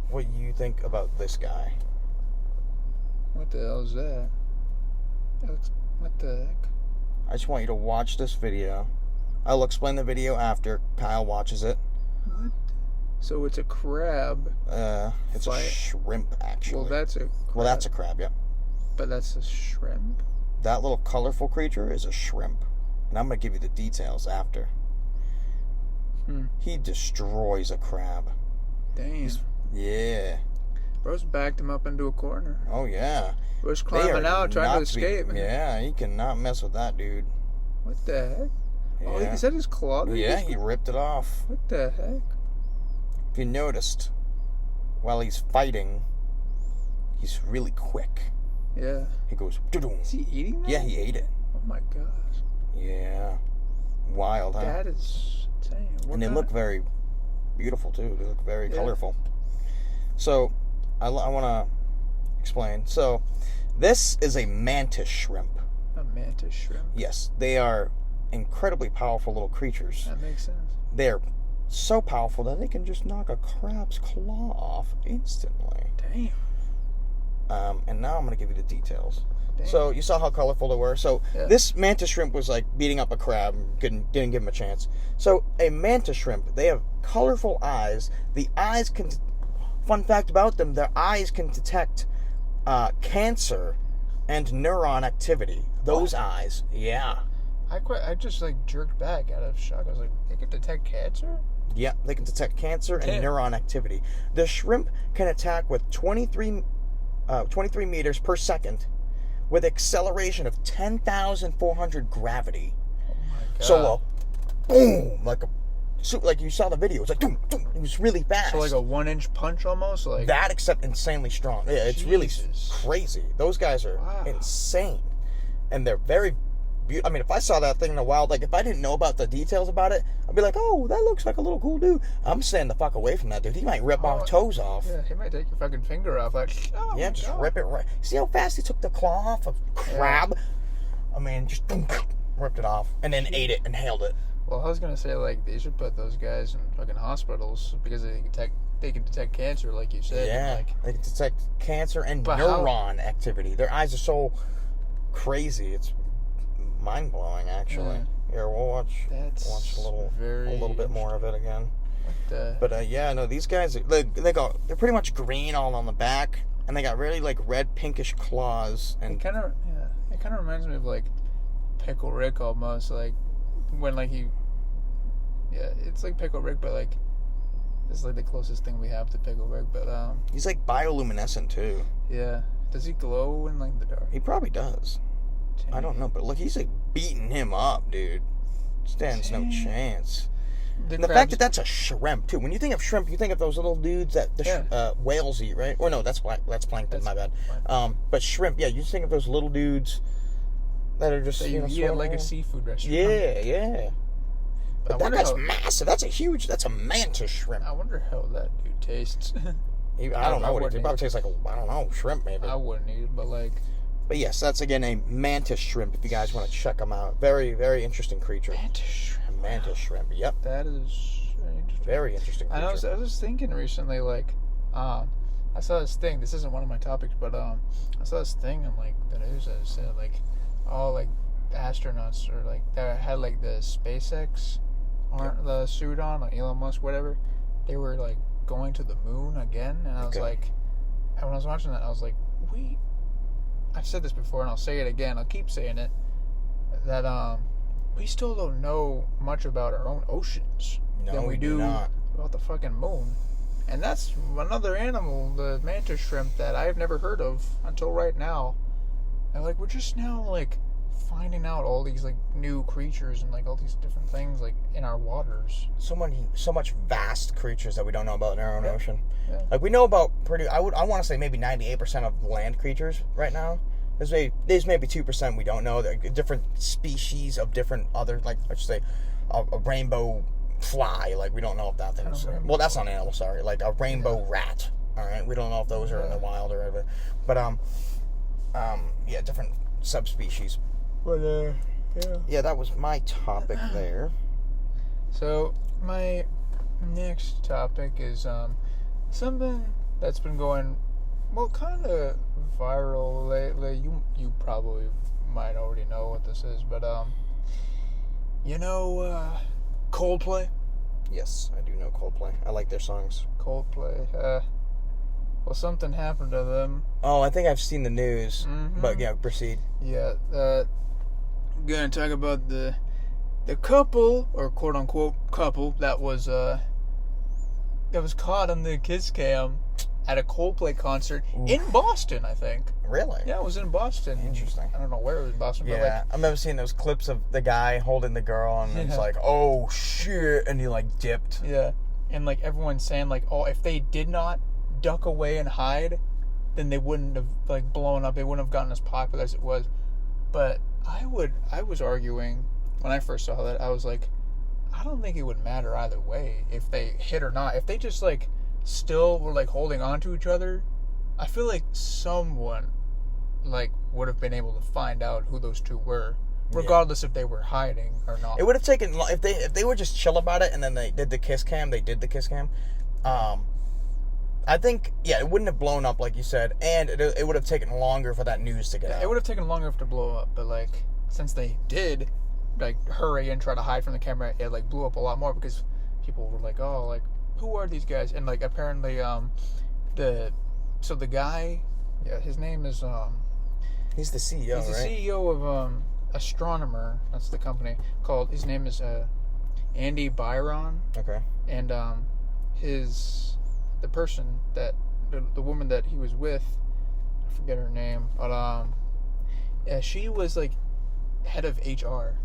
what you think about this guy. What the hell is that? What the heck? I just want you to watch this video. I'll explain the video after Kyle watches it. What? So it's a crab. It's a shrimp, actually. Well, that's a crab. Well, that's a crab, yeah. But that's a shrimp? That little colorful creature is a shrimp. And I'm going to give you the details after. He destroys a crab. Damn. Yeah. Bro's backed him up into a corner. Oh, yeah. Bro's climbing out, trying to escape. Yeah, he cannot mess with that dude. What the heck? Yeah. Oh, is that his claw? Yeah, he ripped it off. What the heck? If you noticed, while he's fighting, he's really quick. Yeah. He goes, doo-doo. Is he eating that? Yeah, he ate it. Oh my gosh. Yeah. Wild, huh? That is insane. And they look very beautiful, too. They look very colorful. So, I want to explain. So, this is a mantis shrimp. A mantis shrimp? Yes. They are incredibly powerful little creatures. That makes sense. They're so powerful that they can just knock a crab's claw off instantly. Damn. And now I'm going to give you the details. Damn. So, you saw how colorful they were. So, this mantis shrimp was like beating up a crab and didn't give him a chance. So, a mantis shrimp, they have colorful eyes. The eyes can... Fun fact about them, their eyes can detect cancer and neuron activity. Those eyes, yeah. I just like jerked back out of shock. I was like, they can detect cancer? Yeah, they can detect cancer and neuron activity. The shrimp can attack with 23 meters per second with acceleration of 10,400 gravity. Oh my god. So, boom, like you saw the video. It's like, boom, boom. It was really fast. So like a 1-inch punch almost? Like that, except insanely strong. Yeah, it's really crazy. Those guys are insane. And they're very beautiful. I mean, if I saw that thing in the wild, like if I didn't know about the details about it, I'd be like, oh, that looks like a little cool dude. I'm staying the fuck away from that dude. He might rip our toes off. Yeah, he might take your fucking finger off. Like, yeah, just rip it right. See how fast he took the claw off a crab? Yeah. I mean, just boom, ripped it off. And then ate it, inhaled it. Well, I was going to say, like, they should put those guys in fucking hospitals because they can detect cancer, like you said. Yeah, like, they can detect cancer and neuron activity. Their eyes are so crazy. It's mind-blowing, actually. Yeah. Here, we'll watch a little bit more of it again. But, yeah, no, these guys, they're pretty much green all on the back, and they got really, like, red, pinkish claws. And it kind of reminds me of, like, Pickle Rick almost, like, when, like, it's like Pickle Rick, but, like, it's like the closest thing we have to Pickle Rick, but, he's, like, bioluminescent, too. Yeah. Does he glow in, like, the dark? He probably does. Dang. I don't know, but look, he's, like, beating him up, dude. Stands no chance. And the fact that that's a shrimp, too. When you think of shrimp, you think of those little dudes that the whales eat, right? Or no, that's plankton, my bad. But shrimp, yeah, you just think of those little dudes that are just, you eat at like a seafood restaurant. Yeah. But that guy's massive. That's a mantis shrimp. I wonder how that dude tastes. I don't know what it probably tastes like. I don't know, shrimp maybe. I wouldn't eat it, but like. But yes, that's again a mantis shrimp. If you guys want to check them out, very, very interesting creature. Mantis shrimp. Yep. That is interesting. Very interesting creature. And I was thinking recently, like, I saw this thing. This isn't one of my topics, but I saw this thing on like the news that said like all like astronauts or like that had like the SpaceX the suit on, like Elon Musk, whatever. They were like going to the moon again, and I was like, and when I was watching that, I was like, wait. I've said this before, and I'll say it again. I'll keep saying it. That we still don't know much about our own oceans than we do about the fucking moon. And that's another animal, the mantis shrimp, that I've never heard of until right now. And like we're just now like finding out all these like new creatures and like all these different things like in our waters. So much vast creatures that we don't know about in our own ocean. Yeah. Like we know about I want to say maybe 98% of land creatures right now. There's maybe 2% we don't know. There are different species of different other, like let's say a rainbow fly. Like we don't know if that thing is. Well, that's not an animal. Sorry, like a rainbow rat. All right, we don't know if those are in the wild or whatever. But yeah, different subspecies. But yeah, that was my topic there. So my next topic is something that's been going kind of viral lately. You probably might already know what this is, but Coldplay. Yes, I do know Coldplay. I like their songs. Coldplay. Well, something happened to them. Oh, I think I've seen the news. Mm-hmm. But yeah, proceed. Yeah, gonna talk about the couple, or quote unquote couple, that was caught on the kiss cam at a Coldplay concert in Boston, I think. Really? Yeah, it was in Boston. Interesting. I don't know where it was in Boston, but Yeah, I remember seeing those clips of the guy holding the girl, and it's like, oh shit, and he like dipped. Yeah, and like everyone's saying like, oh, if they did not duck away and hide, then they wouldn't have like blown up. It wouldn't have gotten as popular as it was. But I was arguing when I first saw that. I was like, I don't think it would matter either way if they hit or not. If they just like still were like holding on to each other, I feel like someone like would have been able to find out who those two were, regardless if they were hiding or not. It would have taken if they were just chill about it, and then they did the kiss cam. I think, it wouldn't have blown up like you said, and it would have taken longer for that news to get out. It would have taken longer to blow up, but like since they did like hurry and try to hide from the camera, it like blew up a lot more because people were like, oh, like who are these guys? And like apparently the guy, his name is he's the CEO, he's the CEO of Astronomer. That's the company called. His name is Andy Byron. Okay. And the person that the woman that he was with, I forget her name, but she was like head of HR.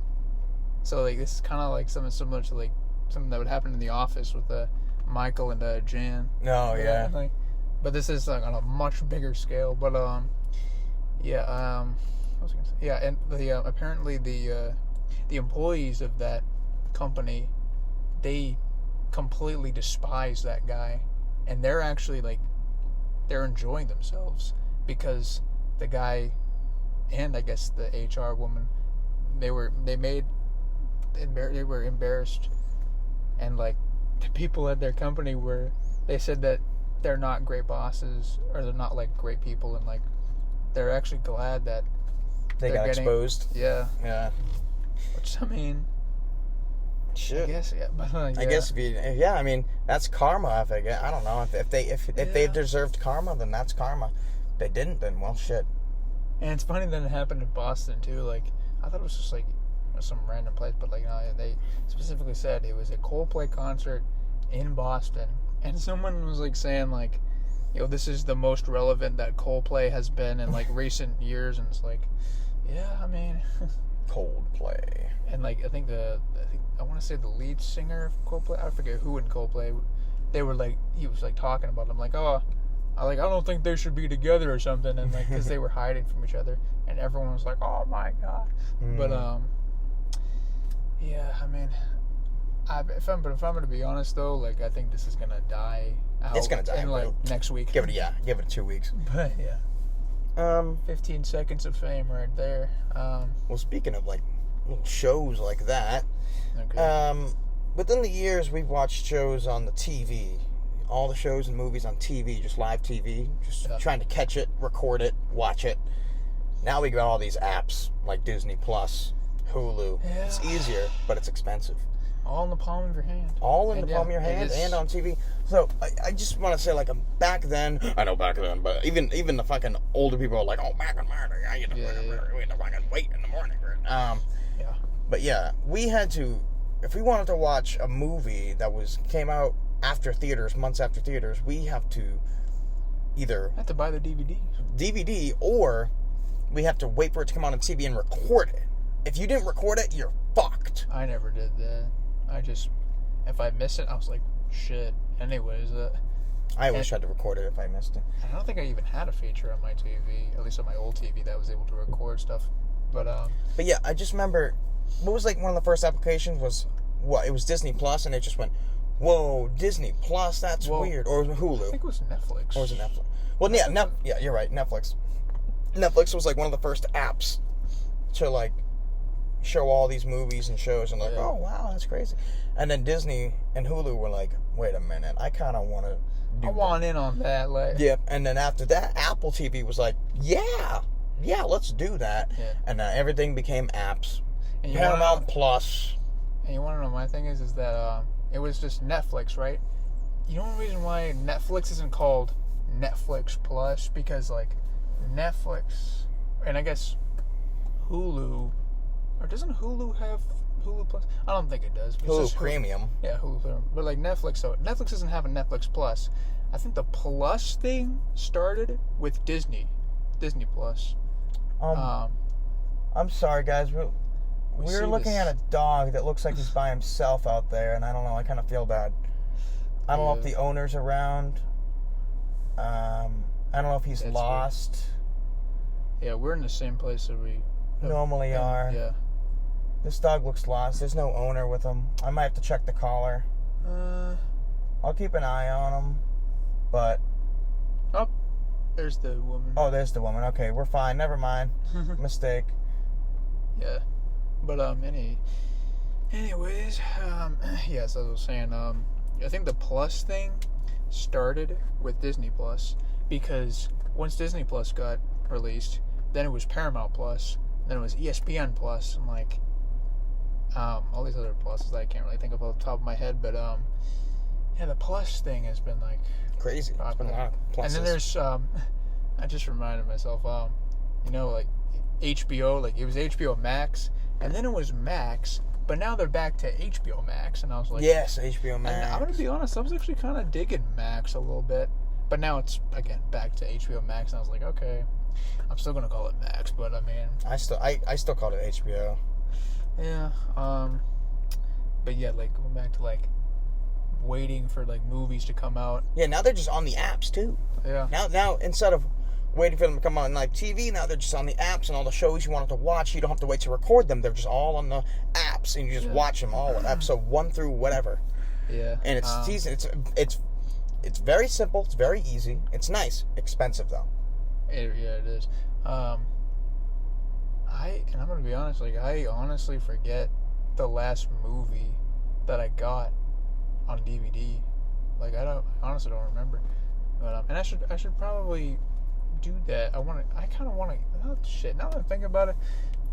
So like this is kind of like something similar to like something that would happen in the office with Michael and Jan. Oh yeah. Like, but this is like on a much bigger scale. But what was I gonna say? Yeah, and apparently the employees of that company, they completely despise that guy. And they're actually like, they're enjoying themselves because the guy and I guess the HR woman, they were embarrassed, and like the people at their company they said that they're not great bosses, or they're not like great people, and like they're actually glad that they got exposed. Yeah. Yeah. Which I mean. Shit. I guess, yeah. But, I guess I mean, that's karma. I don't know if they deserved karma, then that's karma. If they didn't, then well, shit. And it's funny that it happened in Boston too. Like I thought it was just like some random place, but like no, they specifically said it was a Coldplay concert in Boston, and someone was like saying like, this is the most relevant that Coldplay has been in like recent years, and it's like, yeah, I mean. Coldplay. And like I want to say the lead singer of Coldplay, I forget who in Coldplay, they were like, he was like talking about them like, oh, I don't think they should be together or something, and like because they were hiding from each other, and everyone was like, oh my god. But yeah, I mean, if I'm gonna be honest though, like I think this is gonna die out. It's gonna die in like next week. Give it 2 weeks. But yeah. 15 seconds of fame right there. Well, speaking of like little shows like that, okay. Within the years we've watched shows on the TV, all the shows and movies on TV, just live TV, just trying to catch it, record it, watch it. Now we got all these apps like Disney Plus, Hulu. Yeah. It's easier, but it's expensive. All in the palm of your hand. All in the palm of your hand and on TV. So I just want to say, like, back then, I know back then, but even the fucking older people are like, oh, back in my day, I had to fucking wait in the morning. But yeah, we had to, if we wanted to watch a movie that came out months after theaters, we have to either I have to buy the DVD, or we have to wait for it to come on TV and record it. If you didn't record it, you're fucked. I never did that. If I missed it, I was like, shit. Anyways, I always tried to record it if I missed it. I don't think I even had a feature on my TV, at least on my old TV, that was able to record stuff. But yeah, I just remember, what was like one of the first applications was, it was Disney Plus, and it just went, whoa, Disney Plus, that's weird. Or was it Hulu? I think it was Netflix. Or was it Netflix? Well, yeah, you're right, Netflix. Netflix was like one of the first apps to like show all these movies and shows, and like, oh wow, that's crazy. And then Disney and Hulu were like, wait a minute, I kind of want to do want in on that. Like, yep. And then after that, Apple TV was like, yeah, let's do that. Yeah. And then everything became apps. And Paramount Plus. And you want to know my thing is that it was just Netflix, right? You know the reason why Netflix isn't called Netflix Plus? Because like Netflix, and I guess Hulu, or doesn't Hulu have Hulu Plus? I don't think it does. Hulu Premium. Yeah, Hulu Premium. But like Netflix, so Netflix doesn't have a Netflix Plus. I think the Plus thing started with Disney Plus. I'm sorry, guys. We're looking at a dog that looks like he's by himself out there, and I don't know. I kind of feel bad. I don't know if the owner's around. I don't know if he's lost. Weird. Yeah, we're in the same place that we normally are. Yeah. This dog looks lost. There's no owner with him. I might have to check the collar. I'll keep an eye on him. But... Oh, there's the woman. Oh, there's the woman. Okay, we're fine. Never mind. Mistake. Yeah. But, anyways, yes, as I was saying, I think the Plus thing started with Disney Plus, because once Disney Plus got released, then it was Paramount Plus, then it was ESPN Plus, and like all these other pluses that I can't really think of off the top of my head, but the Plus thing has been like crazy. It's been a lot of pluses. And then there's I just reminded myself, like HBO, like it was HBO Max, and then it was Max. But now they're back to HBO Max, and I was like... Yes, HBO Max. And I'm going to be honest, I was actually kind of digging Max a little bit. But now it's, again, back to HBO Max, and I was like, okay, I'm still going to call it Max, but I mean... I still call it HBO. Yeah, but yeah, like, going back to, like, waiting for, like, movies to come out. Yeah, now they're just on the apps, too. Yeah. Now instead of waiting for them to come on live TV, now they're just on the apps, and all the shows you wanted to watch, you don't have to wait to record them. They're just all on the apps, and you just watch them all, episode 1 through whatever. Yeah. And it's very simple. It's very easy. It's nice. Expensive though. It is. I'm gonna be honest. Like, I honestly forget the last movie that I got on DVD. Like, I honestly don't remember. But and I should probably do that. I kind of want to. Oh, shit. Now that I think about it,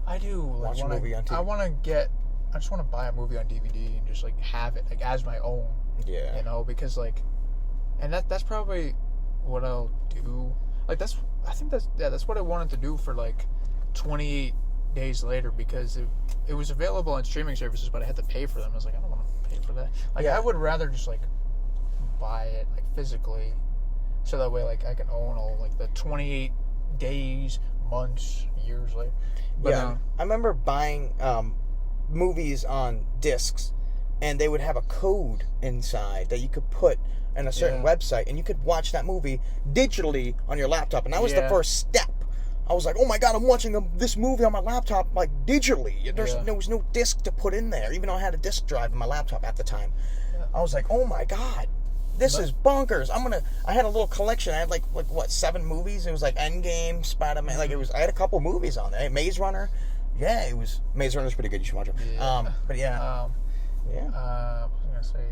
I do. Like, watch a movie on TV. I just want to buy a movie on DVD and just like have it like as my own. Yeah. You know, because like, and that's probably what I'll do. Like I think that's what I wanted to do for like 28 days later, because it was available on streaming services, but I had to pay for them. I was like, I don't want to pay for that. Like, I would rather just like buy it like physically. So that way, like, I can own all, like, the 28 days, months, years later. But, I remember buying movies on discs, and they would have a code inside that you could put in a certain website, and you could watch that movie digitally on your laptop. And that was the first step. I was like, oh my God, I'm watching this movie on my laptop, like, digitally. There was no disc to put in there, even though I had a disc drive in my laptop at the time. Yeah. I was like, oh my God. This is bonkers. I had a little collection. I had like 7 movies. It was like Endgame, Spider-Man. Like I had a couple movies on there. Maze Runner. Yeah, it was. Maze Runner's pretty good. You should watch it. Yeah. But yeah. What was I gonna say?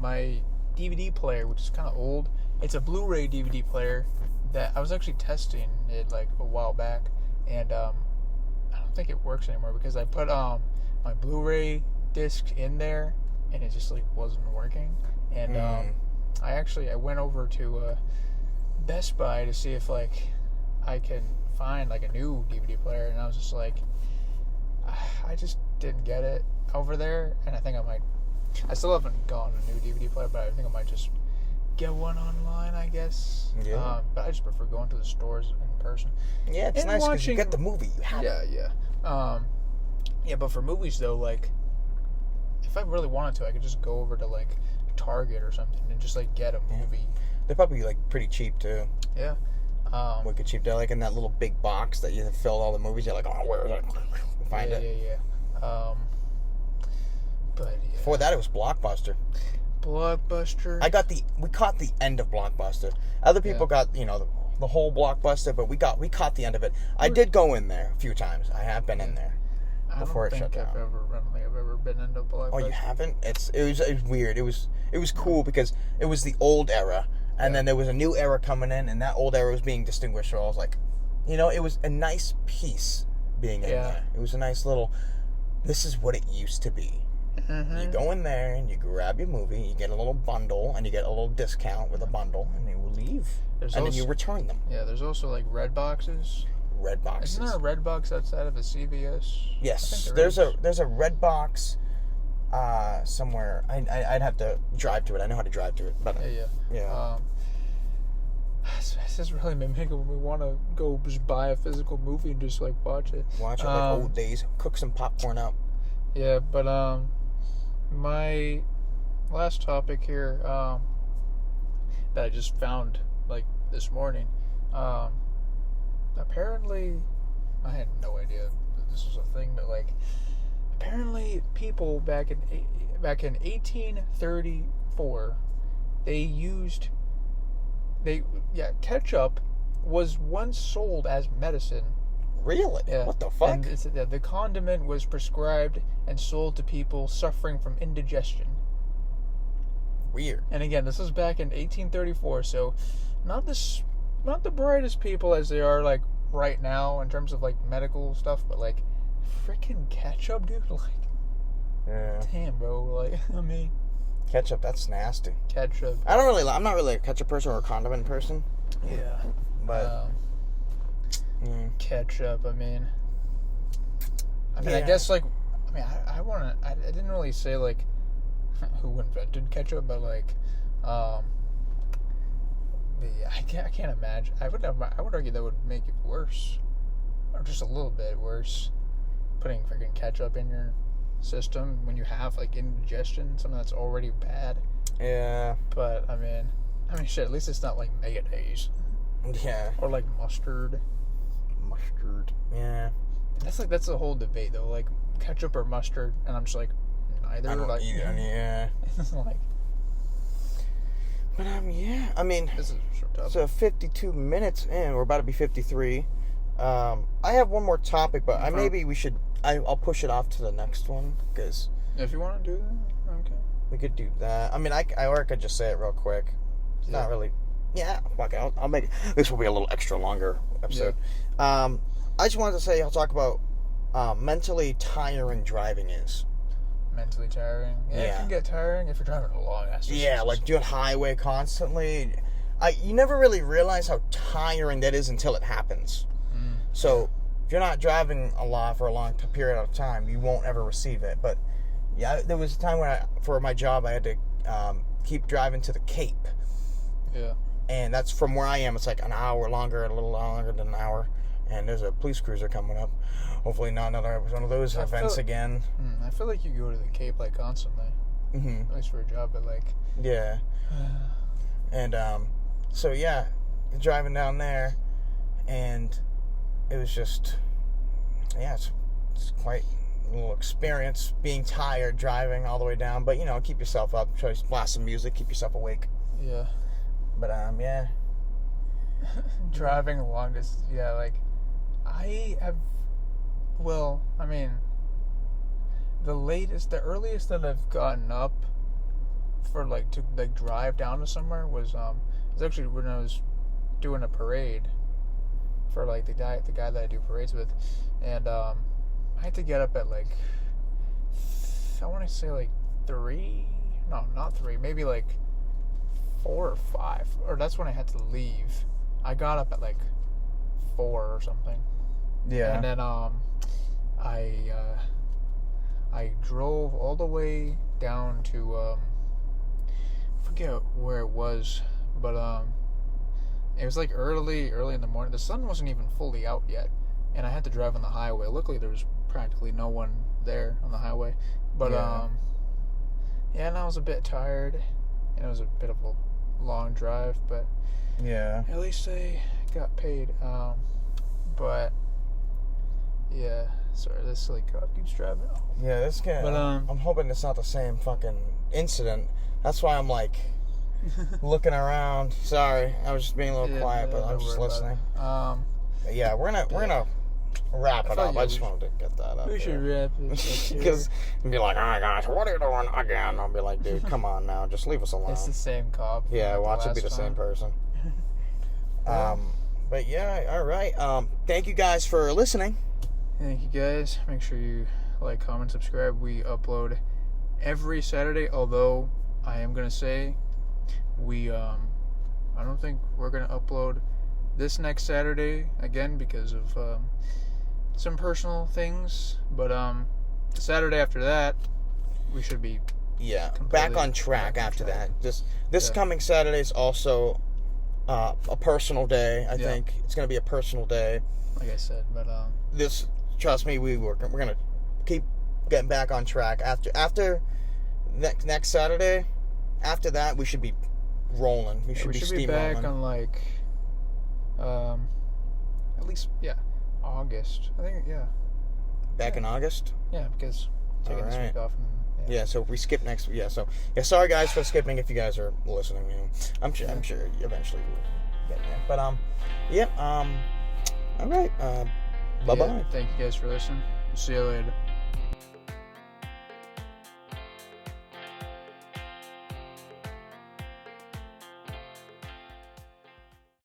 My DVD player, which is kind of old. It's a Blu-ray DVD player that I was actually testing it like a while back, and I don't think it works anymore because I put my Blu-ray disc in there, and it just like wasn't working. And I went over to Best Buy to see if like I can find like a new DVD player, and I was just like, I just didn't get it over there, and I think I might I still haven't gotten a new DVD player, but I think I might just get one online, I guess. Yeah. But I just prefer going to the stores in person. Yeah, it's and nice because you watching- get the movie. You have it. Yeah. Yeah, but for movies though, like, if I really wanted to, I could just go over to like Target or something and just like get a movie. They're probably like pretty cheap too. Yeah. Wicked cheap. They're like in that little big box that you fill all the movies. You're like, oh, where is it? Find it. Yeah. But yeah. Before that, it was Blockbuster. Blockbuster. We caught the end of Blockbuster. Other people got, the whole Blockbuster, but we caught the end of it. I did go in there a few times. I have been in there before it shut down. I don't think I've ever been into Blockbuster. Oh, you haven't? It was weird. It was cool because it was the old era, and then there was a new era coming in, and that old era was being distinguished. So I was like, it was a nice piece being in there. It was a nice little. This is what it used to be. Mm-hmm. You go in there and you grab your movie, you get a little bundle, and you get a little discount with a bundle, and you will leave. Then you return them. Yeah, there's also like red boxes. Red boxes. Isn't there a red box outside of a CVS? Yes, there's a red box somewhere. I'd have to drive to it. I know how to drive to it, but yeah. This is really making me want to go just buy a physical movie and just like watch it. Watch it like old days. Cook some popcorn up. Yeah, but my last topic here that I just found like this morning. Apparently, I had no idea that this was a thing, but like, apparently, people back in 1834, ketchup was once sold as medicine. Really? Yeah. What the fuck? And the condiment was prescribed and sold to people suffering from indigestion. Weird. And again, this was back in 1834, so not the brightest people as they are like right now in terms of like medical stuff, but like freaking ketchup, dude. Like, damn, bro. Like, I mean, ketchup. That's nasty. Ketchup. I'm not really a ketchup person or a condiment person. Yeah. But ketchup. I mean, I guess like, I didn't really say like who invented ketchup, but like, I can't imagine. I would argue that would make it worse, or just a little bit worse, putting freaking ketchup in your system when you have like indigestion, something that's already bad. Yeah. But I mean, shit. At least it's not like mayonnaise. Yeah. Or like mustard. Yeah. That's the whole debate though. Like ketchup or mustard, and I'm just like neither. I don't eat any. Yeah. It's like. But yeah. I mean, this is tough. So 52 minutes in, we're about to be 53. I have one more topic, but I'll push it off to the next one because. If you want to do that, okay. We could do that. I mean, I could just say it real quick. It's not really. Yeah, fuck it. I'll make it. This will be a little extra longer episode. Yeah. I just wanted to say I'll talk about mentally tiring driving is. Mentally tiring. Yeah, it can get tiring if you're driving a long ass distance. Yeah, like doing highway constantly. You never really realize how tiring that is until it happens. Mm. So if you're not driving a lot for a long period of time, you won't ever receive it. But yeah, there was a time when for my job I had to keep driving to the Cape. Yeah. And that's from where I am. It's like an hour longer, a little longer than an hour. And there's a police cruiser coming up. Hopefully not another one of those events again. I feel like you go to the Cape like constantly. Mm-hmm. At least for a job, but like. Yeah. And so yeah, driving down there, and it was just, it's quite a little experience being tired driving all the way down. But keep yourself up. Try to blast some music, keep yourself awake. Yeah. But yeah. Driving long distance, like I have. Well, I mean, the earliest that I've gotten up for like to like drive down to somewhere was actually when I was doing a parade for like the guy that I do parades with, and I had to get up at like I want to say like 3, no, not 3, maybe like 4 or 5, or that's when I had to leave. I got up at like 4 or something. Yeah. And then I drove all the way down to I forget where it was, but it was like early in the morning. The sun wasn't even fully out yet, and I had to drive on the highway. Luckily, there was practically no one there on the highway, but yeah, and I was a bit tired, and it was a bit of a long drive, but yeah, at least I got paid. But yeah, sorry, this silly cop keeps driving. Yeah, this guy. But I'm hoping it's not the same fucking incident. That's why I'm like looking around. Sorry, I was just being a little quiet, but I'm just listening. But yeah, we're gonna wrap it up. I just wanted to get that up. We should wrap it. Because you'd be like, oh my gosh, what are you doing again? I'll be like, dude, come on now, just leave us alone. It's the same cop. Yeah, watch it be the same person. But yeah, all right. Thank you guys for listening. Thank you guys. Make sure you like, comment, subscribe. We upload every Saturday, although I am gonna say I don't think we're gonna upload this next Saturday again because of some personal things. But the Saturday after that, we should be back on track after that. This coming Saturday is also a personal day. I think it's gonna be a personal day. Like I said, but trust me, we're gonna keep getting back on track after next Saturday. After that, we should be rolling. We should be back on like at least August. I think back in August. Yeah, because taking this week off. Yeah, so if we skip next week. Yeah, so sorry guys for skipping. If you guys are listening, I'm sure eventually we'll get there. But all right. Bye bye. Thank you guys for listening. See you later.